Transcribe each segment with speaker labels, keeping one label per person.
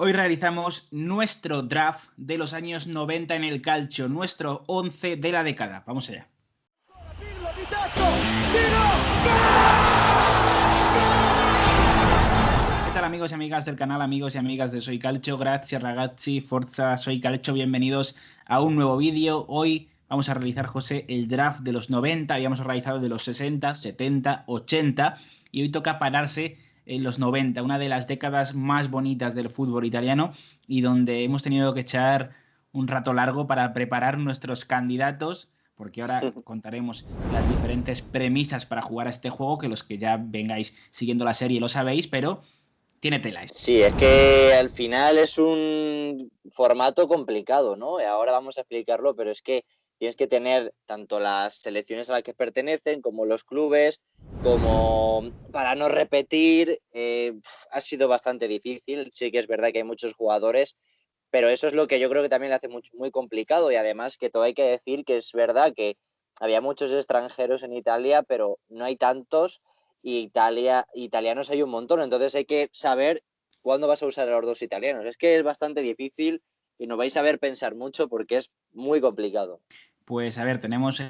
Speaker 1: Hoy realizamos nuestro draft de los años 90 en el calcio, nuestro 11 de la década. Vamos allá. ¿Qué tal, amigos y amigas del canal, amigos y amigas de Soy Calcio? Grazie ragazzi, forza Soy Calcio, bienvenidos a un nuevo vídeo. Hoy vamos a realizar, José, el draft de los 90, habíamos realizado de los 60, 70, 80 y hoy toca pararse en los 90, una de las décadas más bonitas del fútbol italiano y donde hemos tenido que echar un rato largo para preparar nuestros candidatos, porque ahora contaremos las diferentes premisas para jugar a este juego, que los que ya vengáis siguiendo la serie lo sabéis, pero tiene tela esto.
Speaker 2: Sí, es que al final es un formato complicado, ¿no? Ahora vamos a explicarlo, pero es que tienes que tener tanto las selecciones a las que pertenecen como los clubes, como para no repetir. Ha sido bastante difícil. Sí que es verdad que hay muchos jugadores, pero eso es lo que yo creo que también le hace muy complicado. Y además que todo hay que decir que es verdad que había muchos extranjeros en Italia, pero no hay tantos, y italianos hay un montón. Entonces hay que saber cuándo vas a usar a los dos italianos. Es que es bastante difícil y nos vais a ver pensar mucho porque es muy complicado.
Speaker 1: Pues a ver, tenemos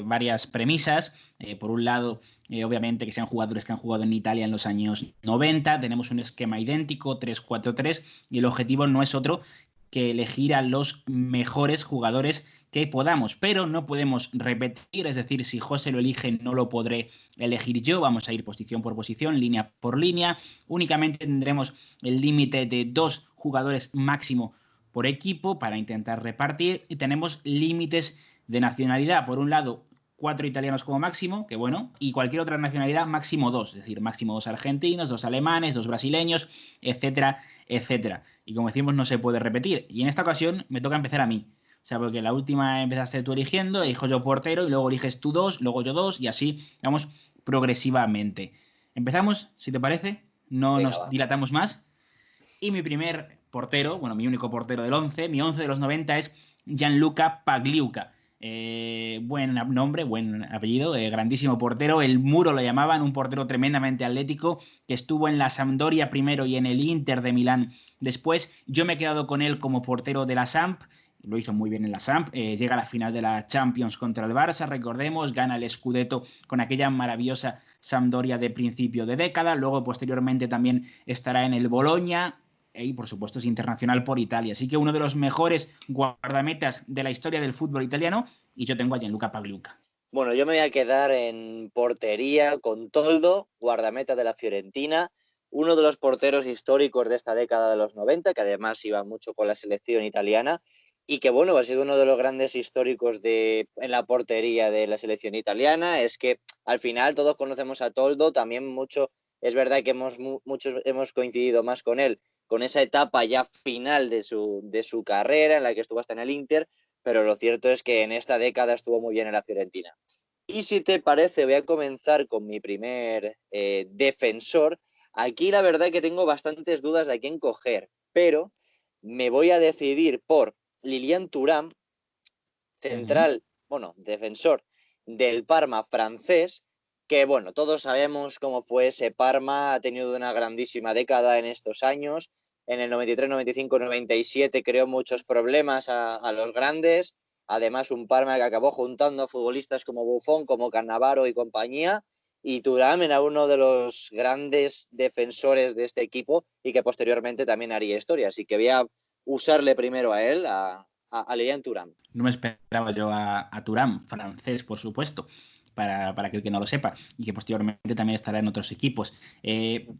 Speaker 1: varias premisas. Por un lado, obviamente que sean jugadores que han jugado en Italia en los años 90. Tenemos un esquema idéntico, 3-4-3, y el objetivo no es otro que elegir a los mejores jugadores que podamos, pero no podemos repetir, es decir, si José lo elige no lo podré elegir yo, vamos a ir posición por posición, línea por línea, únicamente tendremos el límite de 2 jugadores máximo por equipo para intentar repartir y tenemos límites de nacionalidad. Por un lado, 4 italianos como máximo, que bueno, y cualquier otra nacionalidad máximo 2, es decir, máximo 2 argentinos, 2 alemanes, 2 brasileños, etcétera, etcétera. Y como decimos, no se puede repetir. Y en esta ocasión me toca empezar a mí. O sea, porque la última empezaste tú eligiendo, elijo yo portero y luego eliges tú 2, luego yo 2 y así vamos progresivamente. Empezamos, si te parece, no
Speaker 2: Venga,
Speaker 1: nos
Speaker 2: va.
Speaker 1: dilatamos más. Y mi primer portero, bueno, mi único portero del 11, mi 11 de los 90 es Gianluca Pagliuca. Buen nombre, buen apellido, grandísimo portero. El Muro lo llamaban, un portero tremendamente atlético que estuvo en la Sampdoria primero y en el Inter de Milán después. Yo me he quedado con él como portero de la Samp. Lo hizo muy bien en la Samp. Llega a la final de la Champions contra el Barça, recordemos, gana el Scudetto con aquella maravillosa Sampdoria de principio de década. Luego, posteriormente, también estará en el Bologna y por supuesto es internacional por Italia. Así que uno de los mejores guardametas de la historia del fútbol italiano, y yo tengo a Gianluca Pagliuca.
Speaker 2: Bueno, yo me voy a quedar en portería con Toldo, guardameta de la Fiorentina, uno de los porteros históricos de esta década de los 90, que además iba mucho con la selección italiana y que, bueno, ha sido uno de los grandes históricos en la portería de la selección italiana. Es que al final todos conocemos a Toldo, también mucho, es verdad que muchos hemos coincidido más con él, con esa etapa ya final de su carrera en la que estuvo hasta en el Inter, pero lo cierto es que en esta década estuvo muy bien en la Fiorentina. Y si te parece, voy a comenzar con mi primer defensor. Aquí la verdad que tengo bastantes dudas de a quién coger, pero me voy a decidir por Lilian Thuram, central, bueno, defensor del Parma francés, que bueno, todos sabemos cómo fue ese Parma, ha tenido una grandísima década en estos años. En el 93, 95, 97 creó muchos problemas a los grandes. Además, un Parma que acabó juntando a futbolistas como Buffon, como Cannavaro y compañía. Y Thuram era uno de los grandes defensores de este equipo y que posteriormente también haría historia. Así que voy a usarle primero a él, a Lilian Thuram.
Speaker 1: No me esperaba yo a Thuram, francés, por supuesto, para aquel que no lo sepa, y que posteriormente también estará en otros equipos.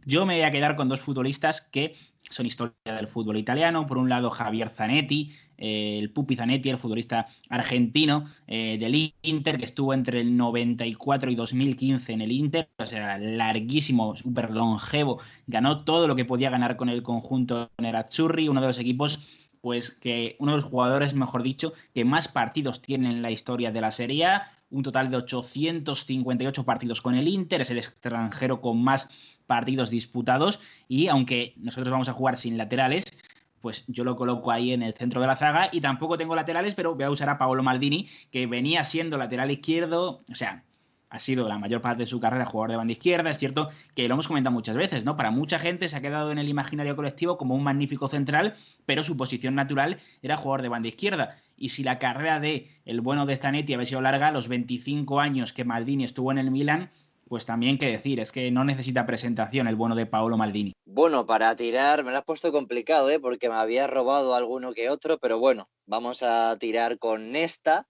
Speaker 1: Yo me voy a quedar con 2 futbolistas que son historia del fútbol italiano. Por un lado, Javier Zanetti, el Pupi Zanetti, el futbolista argentino del Inter, que estuvo entre el 94 y 2015 en el Inter, o sea, larguísimo, súper longevo, ganó todo lo que podía ganar con el conjunto Nerazzurri, uno de los equipos pues que uno de los jugadores, mejor dicho, que más partidos tiene en la historia de la Serie A, un total de 858 partidos con el Inter, es el extranjero con más partidos disputados y aunque nosotros vamos a jugar sin laterales, pues yo lo coloco ahí en el centro de la zaga y tampoco tengo laterales, pero voy a usar a Paolo Maldini, que venía siendo lateral izquierdo, o sea, ha sido la mayor parte de su carrera jugador de banda izquierda. Es cierto que lo hemos comentado muchas veces, ¿no? Para mucha gente se ha quedado en el imaginario colectivo como un magnífico central, pero su posición natural era jugador de banda izquierda. Y si la carrera de el bueno de Zanetti había sido larga, los 25 años que Maldini estuvo en el Milan, pues también que decir, es que no necesita presentación el bueno de Paolo Maldini.
Speaker 2: Bueno, para tirar me lo has puesto complicado, porque me había robado alguno que otro, pero bueno, vamos a tirar con Nesta,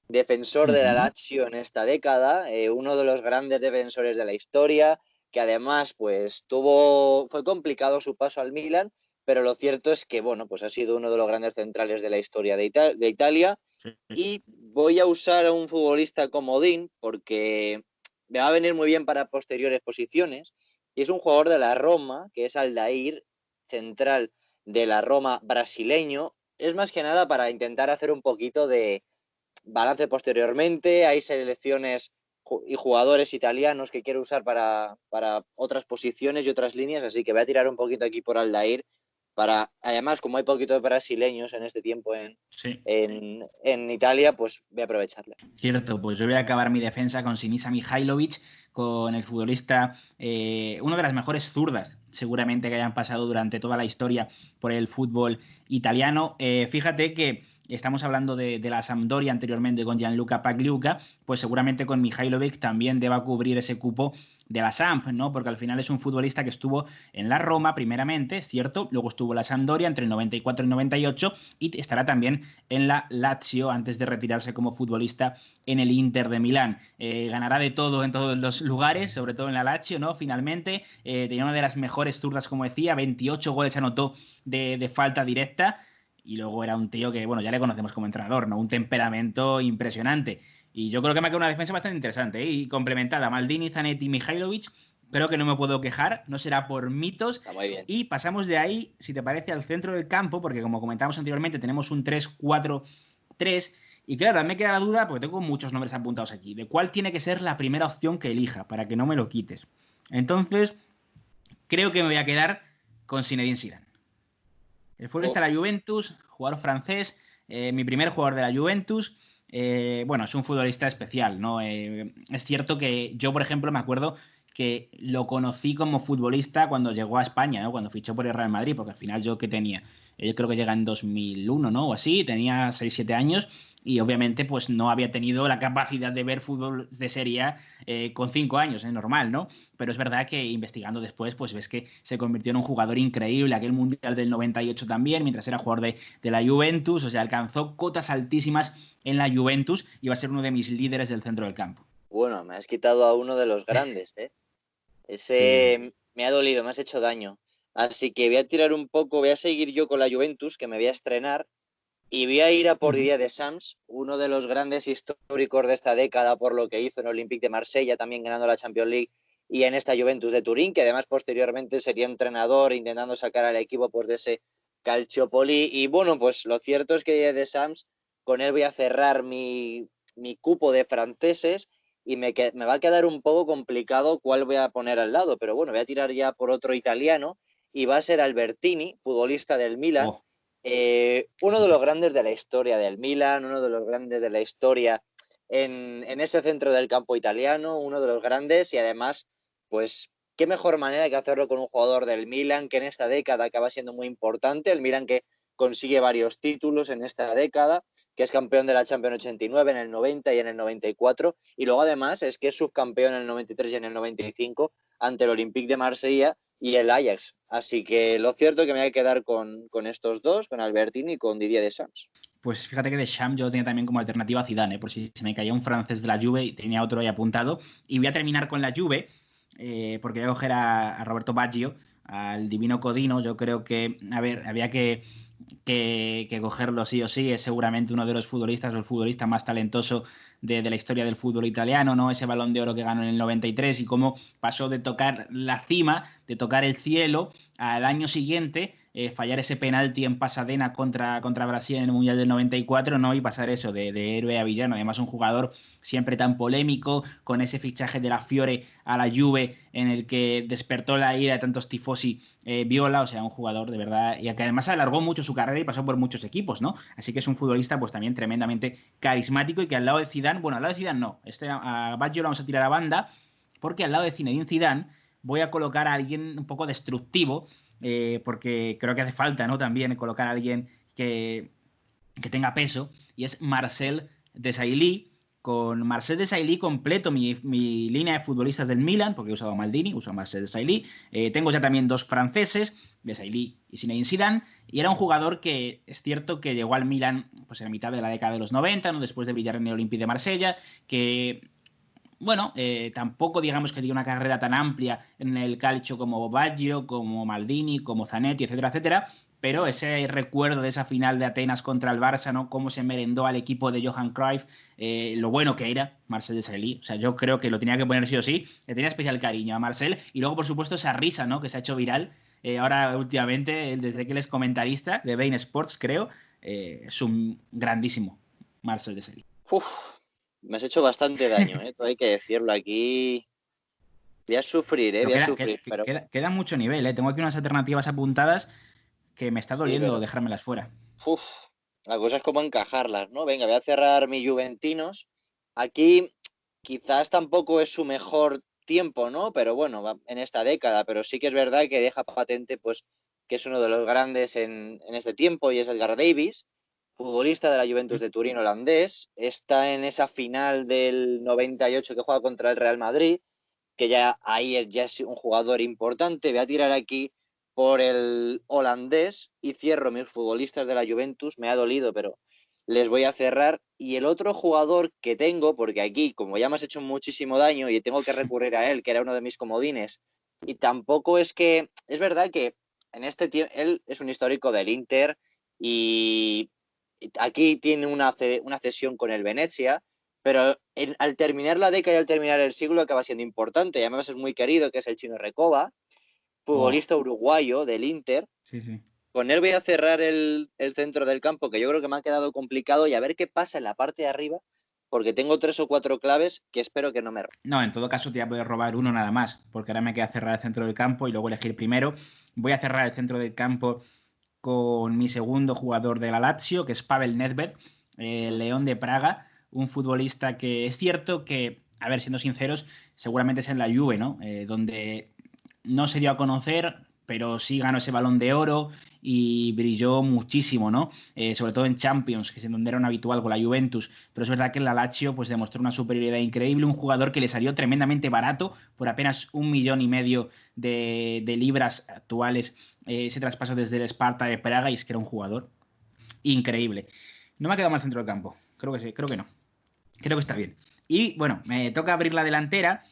Speaker 2: defensor de la Lazio en esta década, uno de los grandes defensores de la historia, que además pues fue complicado su paso al Milan, pero lo cierto es que bueno, pues ha sido uno de los grandes centrales de la historia de Italia.
Speaker 1: Sí.
Speaker 2: Y voy a usar a un futbolista comodín porque me va a venir muy bien para posteriores posiciones, y es un jugador de la Roma, que es Aldair, central de la Roma brasileño. Es más que nada para intentar hacer un poquito de balance posteriormente. Hay selecciones y jugadores italianos que quiero usar para otras posiciones y otras líneas, así que voy a tirar un poquito aquí por Aldair, además, como hay poquitos brasileños en este tiempo en Italia, pues voy a aprovecharla.
Speaker 1: Cierto, pues yo voy a acabar mi defensa con Sinisa Mihajlovic, con el futbolista, una de las mejores zurdas seguramente que hayan pasado durante toda la historia por el fútbol italiano. Fíjate que estamos hablando de la Sampdoria anteriormente con Gianluca Pagliuca, pues seguramente con Mihajlovic también deba cubrir ese cupo de la Samp, ¿no? Porque al final es un futbolista que estuvo en la Roma primeramente, es cierto, luego estuvo en la Sampdoria entre el 94 y el 98 y estará también en la Lazio antes de retirarse como futbolista en el Inter de Milán. Ganará de todo en todos los lugares, sobre todo en la Lazio, ¿no? Finalmente, tenía una de las mejores zurdas, como decía, 28 goles anotó de falta directa. Y luego era un tío que, bueno, ya le conocemos como entrenador, ¿no? Un temperamento impresionante. Y yo creo que me ha quedado una defensa bastante interesante, ¿eh? Y complementada. Maldini, Zanetti, Mihajlovic. Creo que no me puedo quejar, no será por mitos.
Speaker 2: Está muy bien.
Speaker 1: Y pasamos de ahí, si te parece, al centro del campo, porque como comentamos anteriormente, tenemos un 3-4-3. Y claro, me queda la duda, porque tengo muchos nombres apuntados aquí, de cuál tiene que ser la primera opción que elija, para que no me lo quites. Entonces, creo que me voy a quedar con Zinedine Zidane. El futbolista de la Juventus, jugador francés, mi primer jugador de la Juventus. Bueno, es un futbolista especial, ¿no? Es cierto que yo, por ejemplo, me acuerdo que lo conocí como futbolista cuando llegó a España, ¿no? Cuando fichó por el Real Madrid, porque al final yo, ¿qué tenía? Yo creo que llega en 2001, ¿no? O así, tenía 6-7 años y obviamente pues no había tenido la capacidad de ver fútbol de Serie A con 5 años, es normal, ¿no? Pero es verdad que investigando después pues ves que se convirtió en un jugador increíble, aquel Mundial del 98 también, mientras era jugador de la Juventus, o sea, alcanzó cotas altísimas en la Juventus y va a ser uno de mis líderes del centro del campo.
Speaker 2: Bueno, me has quitado a uno de los grandes, ¿eh? Ese sí. Me ha dolido, me has hecho daño. Así que voy a tirar un poco, voy a seguir yo con la Juventus, que me voy a estrenar, y voy a ir a por Didier Deschamps, uno de los grandes históricos de esta década por lo que hizo en Olympique de Marsella, también ganando la Champions League, y en esta Juventus de Turín, que además posteriormente sería entrenador intentando sacar al equipo pues, de ese Calciopoli. Y bueno, pues lo cierto es que Didier Deschamps, con él voy a cerrar mi cupo de franceses, y me va a quedar un poco complicado cuál voy a poner al lado, pero bueno, voy a tirar ya por otro italiano, y va a ser Albertini, futbolista del Milan. Uno de los grandes de la historia del Milan, uno de los grandes de la historia en ese centro del campo italiano, uno de los grandes, y además, pues, qué mejor manera que hacerlo con un jugador del Milan, que en esta década acaba siendo muy importante, el Milan que consigue varios títulos en esta década, que es campeón de la Champions 89, en el 90 y en el 94, y luego además es que es subcampeón en el 93 y en el 95 ante el Olympique de Marsella y el Ajax. Así que lo cierto es que me voy a quedar con estos dos, con Albertini y con Didier Deschamps.
Speaker 1: Pues fíjate que Deschamps yo lo tenía también como alternativa a Zidane, por si se me caía un francés de la Juve y tenía otro ahí apuntado. Y voy a terminar con la Juve, porque voy a coger a Roberto Baggio, al divino Codino. Yo creo que, a ver, había que cogerlo sí o sí. Es seguramente uno de los futbolistas o el futbolista más talentoso de la historia del fútbol italiano, ¿no? Ese Balón de Oro que ganó en el 93 y cómo pasó de tocar la cima, de tocar el cielo, al año siguiente fallar ese penalti en Pasadena contra Brasil en el Mundial del 94, ¿no? Y pasar eso de héroe a villano. Además, un jugador siempre tan polémico, con ese fichaje de la Fiore a la Juve, en el que despertó la ira de tantos tifosi Viola, o sea, un jugador de verdad, y que además alargó mucho su carrera y pasó por muchos equipos, ¿no? Así que es un futbolista pues también tremendamente carismático y que al lado de Zidane, bueno, al lado de Zidane no, a Baggio lo vamos a tirar a banda, porque al lado de Zinedine Zidane voy a colocar a alguien un poco destructivo, porque creo que hace falta, ¿no? También colocar a alguien que tenga peso, y es Marcel Desailly. Con Marcel Desailly completo mi línea de futbolistas del Milan, porque he usado a Maldini, uso a Marcel Desailly. Tengo ya también dos franceses, Desailly y Zinedine Zidane, y era un jugador que es cierto que llegó al Milan pues, en la mitad de la década de los 90, ¿no? Después de brillar en el Olympique de Marsella, que bueno, tampoco digamos que tenía una carrera tan amplia en el calcio como Baggio, como Maldini, como Zanetti, etcétera, etcétera, pero ese recuerdo de esa final de Atenas contra el Barça, ¿no? Cómo se merendó al equipo de Johan Cruyff, lo bueno que era Marcel Desailly. O sea, yo creo que lo tenía que poner sí o sí. Le tenía especial cariño a Marcel. Y luego, por supuesto, esa risa, ¿no? Que se ha hecho viral. Ahora, últimamente, desde que él es comentarista de Bein Sports, creo, es un grandísimo Marcel Desailly.
Speaker 2: Uf, me has hecho bastante daño, todo hay que decirlo aquí. Voy a sufrir,
Speaker 1: Pero
Speaker 2: voy a sufrir, pero
Speaker 1: queda mucho nivel, ¿eh? Tengo aquí unas alternativas apuntadas que me está
Speaker 2: sí,
Speaker 1: doliendo
Speaker 2: pero
Speaker 1: dejármelas fuera.
Speaker 2: uf, la cosa es cómo encajarlas, ¿no? Venga, voy a cerrar mi Juventinos. Aquí quizás tampoco es su mejor tiempo, ¿no? Pero bueno, en esta década, pero sí que es verdad que deja patente, pues, que es uno de los grandes en este tiempo y es Edgar Davis, futbolista de la Juventus de Turín holandés. Está en esa final del 98 que juega contra el Real Madrid, que ya ahí ya es un jugador importante. Voy a tirar aquí por el holandés y cierro mis futbolistas de la Juventus. Me ha dolido, pero les voy a cerrar. Y el otro jugador que tengo, porque aquí, como ya me has hecho muchísimo daño y tengo que recurrir a él, que era uno de mis comodines, y tampoco es que, es verdad que en este tiempo, él es un histórico del Inter y aquí tiene una cesión con el Venecia, pero al terminar la década y al terminar el siglo acaba siendo importante, y además es muy querido, que es el Chino Recoba,
Speaker 1: Oh,
Speaker 2: futbolista uruguayo del Inter.
Speaker 1: sí, sí.
Speaker 2: Con él voy a cerrar el centro del campo, que yo creo que me ha quedado complicado, y a ver qué pasa en la parte de arriba, porque tengo 3 o 4 claves que espero que no me...
Speaker 1: No, en todo caso te voy a poder robar uno nada más, porque ahora me queda cerrar el centro del campo y luego elegir primero. Voy a cerrar el centro del campo con mi segundo jugador de la Lazio, que es Pavel Nedved, el León de Praga, un futbolista que es cierto que, a ver, siendo sinceros, seguramente es en la Juve, ¿no? Donde no se dio a conocer, pero sí ganó ese Balón de Oro y brilló muchísimo, ¿no? Sobre todo en Champions, que es en donde era un habitual con la Juventus, pero es verdad que en la Lazio pues demostró una superioridad increíble, un jugador que le salió tremendamente barato, por apenas 1,5 millones de libras actuales, ese traspaso desde el Sparta de Praga, y es que era un jugador increíble. No me ha quedado mal centro del campo, creo que sí, creo que no, creo que está bien. Y bueno, me toca abrir la delantera,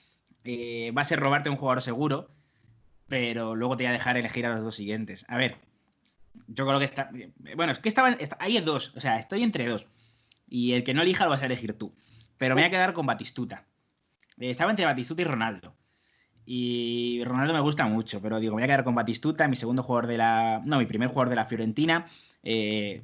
Speaker 1: va a ser robarte un jugador seguro, pero luego te voy a dejar elegir a los dos siguientes. A ver, yo creo que está. Bueno, es que ahí es dos, o sea, estoy entre dos. Y el que no elija lo vas a elegir tú. Pero me voy a quedar con Batistuta. Estaba entre Batistuta y Ronaldo. Y Ronaldo me gusta mucho, pero digo, me voy a quedar con Batistuta, mi segundo jugador de la. No, mi primer jugador de la Fiorentina. Eh,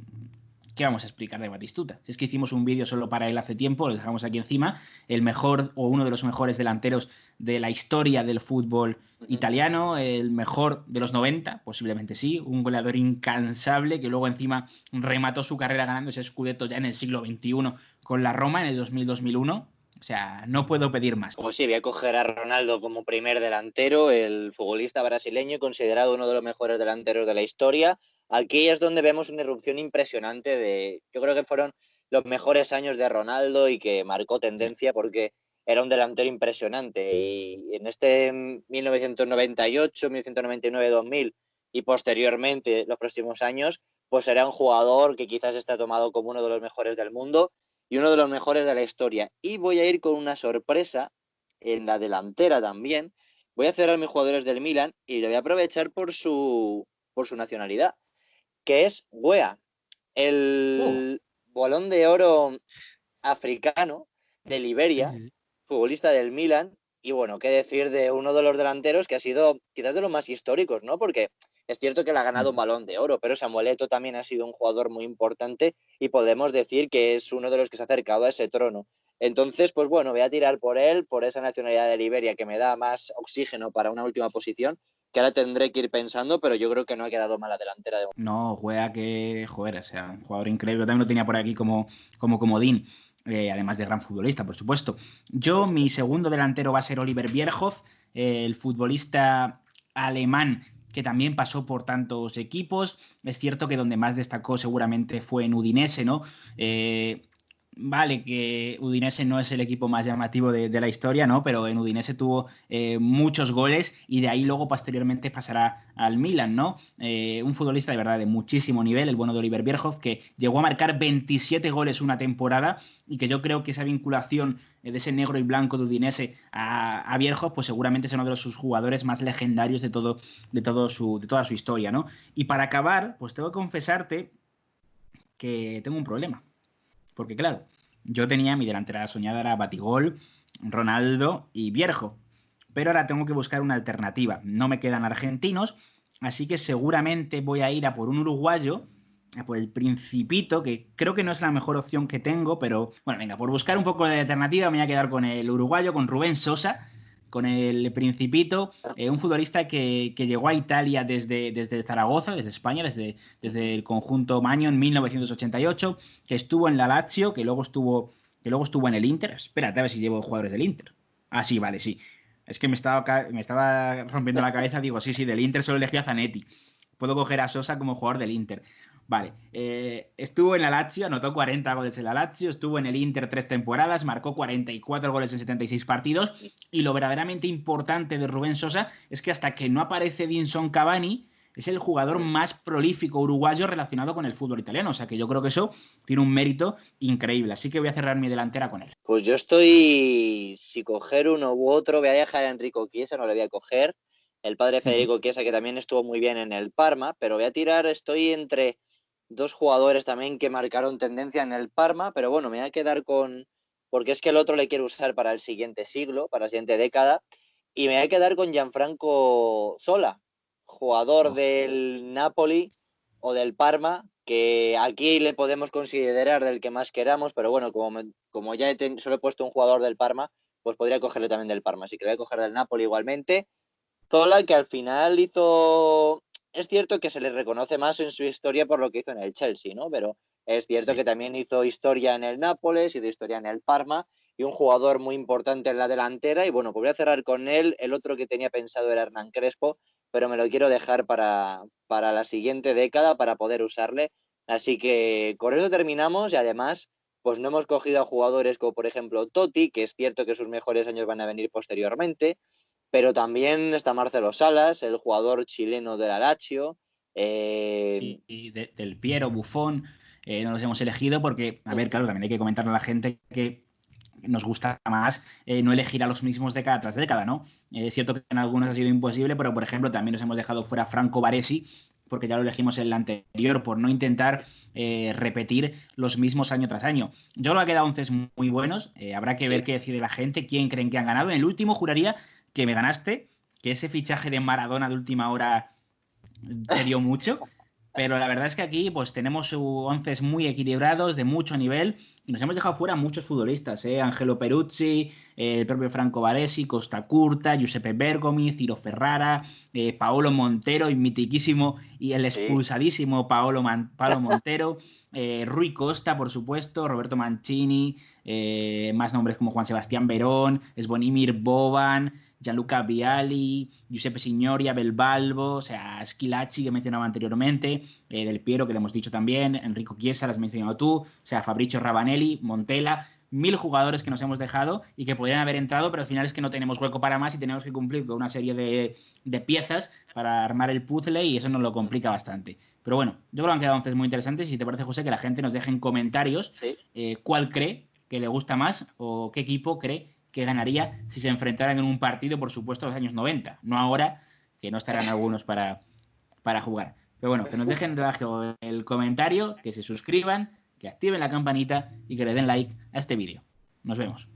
Speaker 1: ¿Qué vamos a explicar de Batistuta? Si es que hicimos un vídeo solo para él hace tiempo, lo dejamos aquí encima. El mejor o uno de los mejores delanteros de la historia del fútbol italiano, el mejor de los 90, posiblemente sí, un goleador incansable que luego encima remató su carrera ganando ese Scudetto ya en el siglo XXI con la Roma en el 2000-2001. O sea, no puedo pedir más.
Speaker 2: Pues sí, voy a coger a Ronaldo como primer delantero, el futbolista brasileño, considerado uno de los mejores delanteros de la historia. Aquí es donde vemos una irrupción impresionante yo creo que fueron los mejores años de Ronaldo y que marcó tendencia porque era un delantero impresionante. Y en este 1998, 1999, 2000 y posteriormente los próximos años, pues será un jugador que quizás está tomado como uno de los mejores del mundo y uno de los mejores de la historia. Y voy a ir con una sorpresa en la delantera también. Voy a cerrar mis jugadores del Milan y lo voy a aprovechar por su nacionalidad, que es Wea,
Speaker 1: Oh,
Speaker 2: el Bolón de Oro africano de
Speaker 1: sí,
Speaker 2: Liberia,
Speaker 1: sí, sí.
Speaker 2: futbolista del Milan. Y bueno, qué decir de uno de los delanteros que ha sido quizás de los más históricos, ¿no? Porque Es cierto que le ha ganado un Balón de Oro, pero Samuel Eto'o también ha sido un jugador muy importante y podemos decir que es uno de los que se ha acercado a ese trono. Entonces, pues bueno, voy a tirar por él, por esa nacionalidad de Liberia que me da más oxígeno para una última posición, que ahora tendré que ir pensando, pero yo creo que no ha quedado mala delantera de momento.
Speaker 1: No, juega que, joder, o sea, un jugador increíble. Yo también lo tenía por aquí como comodín, además de gran futbolista, por supuesto. Yo, mi segundo delantero va a ser Oliver Bierhoff, el futbolista alemán que también pasó por tantos equipos. Es cierto que donde más destacó seguramente fue en Udinese, ¿no? Vale, que Udinese no es el equipo más llamativo de la historia, ¿no? Pero en Udinese tuvo muchos goles y de ahí luego posteriormente pasará al Milan, ¿no? Un futbolista de verdad de muchísimo nivel, el bueno de Oliver Bierhoff, que llegó a marcar 27 goles una temporada y que yo creo que esa vinculación de ese negro y blanco de Udinese a Bierhoff, pues seguramente es uno de sus jugadores más legendarios de toda su historia, ¿no? Y para acabar, pues tengo que confesarte que tengo un problema. Porque claro, yo tenía mi delantera soñada, era Batigol, Ronaldo y Vierjo. Pero ahora tengo que buscar una alternativa. No me quedan argentinos, así que seguramente voy a ir a por un uruguayo, a por el Principito, que creo que no es la mejor opción que tengo, pero bueno, venga, por buscar un poco de alternativa me voy a quedar con el uruguayo, con Rubén Sosa, con el Principito, un futbolista que llegó a Italia desde Zaragoza, desde España, desde el conjunto Maño en 1988, que estuvo en la Lazio, que luego estuvo en el Inter. Espérate a ver si llevo jugadores del Inter. Ah, sí, vale, sí. Es que me estaba rompiendo la cabeza, digo, sí, del Inter solo elegí a Zanetti. Puedo coger a Sosa como jugador del Inter. Vale, estuvo en la Lazio, anotó 40 goles en la Lazio, estuvo en el Inter 3 temporadas, marcó 44 goles en 76 partidos y lo verdaderamente importante de Rubén Sosa es que hasta que no aparece Edinson Cavani es el jugador más prolífico uruguayo relacionado con el fútbol italiano, o sea que yo creo que eso tiene un mérito increíble, así que voy a cerrar mi delantera con él.
Speaker 2: Pues yo estoy, si coger uno u otro, voy a dejar a Enrico Chiesa, no le voy a coger. El padre de Federico Chiesa, que también estuvo muy bien en el Parma, pero voy a tirar, estoy entre dos jugadores también que marcaron tendencia en el Parma, pero bueno, me voy a quedar con, porque es que el otro le quiero usar para el siguiente siglo, para la siguiente década, y me voy a quedar con Gianfranco Sola, jugador
Speaker 1: Oh.
Speaker 2: del Napoli o del Parma, que aquí le podemos considerar del que más queramos, pero bueno, como ya solo he puesto un jugador del Parma, pues podría cogerle también del Parma, así que voy a coger del Napoli igualmente. Zola, que al final hizo. Es cierto que se le reconoce más en su historia por lo que hizo en el Chelsea, ¿no? Pero es cierto
Speaker 1: Sí.
Speaker 2: que también hizo historia en el Nápoles, hizo historia en el Parma y un jugador muy importante en la delantera. Y bueno, pues voy a cerrar con él. El otro que tenía pensado era Hernán Crespo, pero me lo quiero dejar para la siguiente década para poder usarle. Así que con eso terminamos y además, pues no hemos cogido a jugadores como por ejemplo Totti, que es cierto que sus mejores años van a venir posteriormente, pero también está Marcelo Salas, el jugador chileno de la Lazio.
Speaker 1: Sí, y del Piero, Buffon, no los hemos elegido porque, a ver, claro, también hay que comentarle a la gente que nos gusta más no elegir a los mismos década tras década, ¿no? Es cierto que en algunos ha sido imposible, pero por ejemplo también nos hemos dejado fuera Franco Baresi, porque ya lo elegimos en el anterior, por no intentar repetir los mismos año tras año. Yo creo que ha quedado 11 muy buenos, habrá que ver
Speaker 2: Sí.
Speaker 1: qué decide la gente, quién creen que han ganado. En el último juraría que me ganaste, que ese fichaje de Maradona de última hora te dio mucho, pero la verdad es que aquí pues tenemos 11 muy equilibrados, de mucho nivel, y nos hemos dejado fuera muchos futbolistas, Angelo Peruzzi, el propio Franco Baresi, Costa Curta, Giuseppe Bergomi, Ciro Ferrara, Paolo Montero, el mitiquísimo y el
Speaker 2: Sí.
Speaker 1: expulsadísimo Paolo Montero, Rui Costa, por supuesto, Roberto Mancini, más nombres como Juan Sebastián Verón, Svonimir Boban, Gianluca Vialli, Giuseppe Signori, Abel Balbo, o sea, Schilacci que mencionaba anteriormente, Del Piero que le hemos dicho también, Enrico Chiesa, lo has mencionado tú, o sea, Fabricio Ravanelli, Montella, 1000 jugadores que nos hemos dejado y que podrían haber entrado, pero al final es que no tenemos hueco para más y tenemos que cumplir con una serie de piezas para armar el puzzle y eso nos lo complica bastante. Pero bueno, yo creo que han quedado 11 muy interesantes y si te parece, José, que la gente nos deje en comentarios
Speaker 2: Sí.
Speaker 1: cuál cree que le gusta más o qué equipo cree que ganaría si se enfrentaran en un partido, por supuesto, a los años 90, no ahora, que no estarán algunos para jugar. Pero bueno, que nos dejen debajo el comentario, que se suscriban, que activen la campanita y que le den like a este vídeo. Nos vemos.